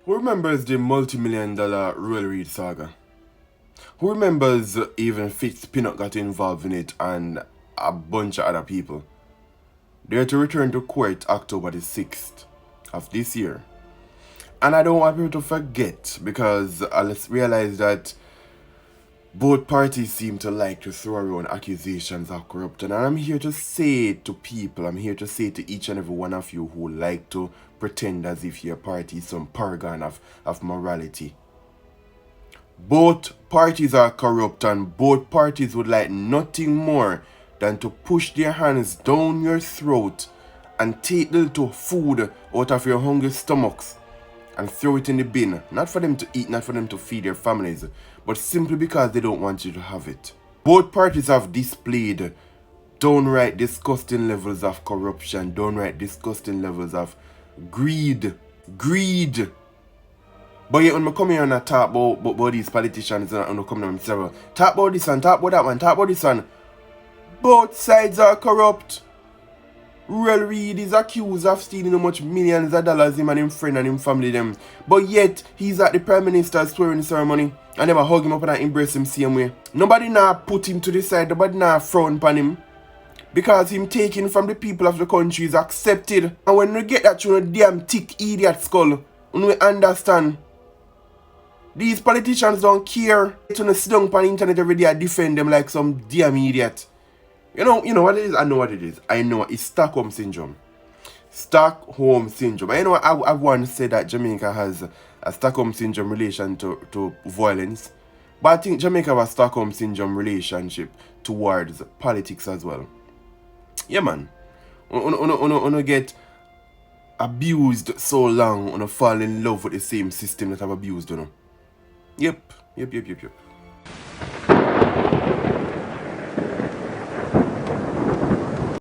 Who remembers the multi-million dollar Royal Reed saga? Who remembers even Fitz Pinnock got involved in it and a bunch of other people? They're to return to court October the 6th of this year. And I don't want people to forget because let's realize that both parties seem to like to throw around accusations of corruption. And I'm here to say to people, I'm here to say to each and every one of you who like to pretend as if your party is some paragon of morality. Both parties are corrupt and both parties would like nothing more than to push their hands down your throat and take little food out of your hungry stomachs and throw it in the bin. Not for them to eat, not for them to feed their families, but simply because they don't want you to have it. Both parties have displayed downright disgusting levels of corruption, downright disgusting levels of greed. But yet when I come here and I talk about these politicians and I come down and say, talk about this one, talk about that one, talk about this one. Both sides are corrupt. Royal Reed is accused of stealing how much millions of dollars him and him friend and him family them. But yet, he's at the Prime Minister's swearing ceremony and they hug him up and embrace him same way. Nobody now put him to the side, nobody now frown upon him. Because him taking from the people of the country is accepted. And when we get that through a damn thick idiot skull, when we understand, these politicians don't care to sit down on the internet every day and defend them like some damn idiot. You know what it is? I know what it is. I know it's Stockholm Syndrome. Stockholm Syndrome. I know I once said that Jamaica has a Stockholm Syndrome relation to violence. But I think Jamaica has a Stockholm Syndrome relationship towards politics as well. Yeah, man. Uno get abused so long, uno fall in love with the same system that I've abused, you know. Yep.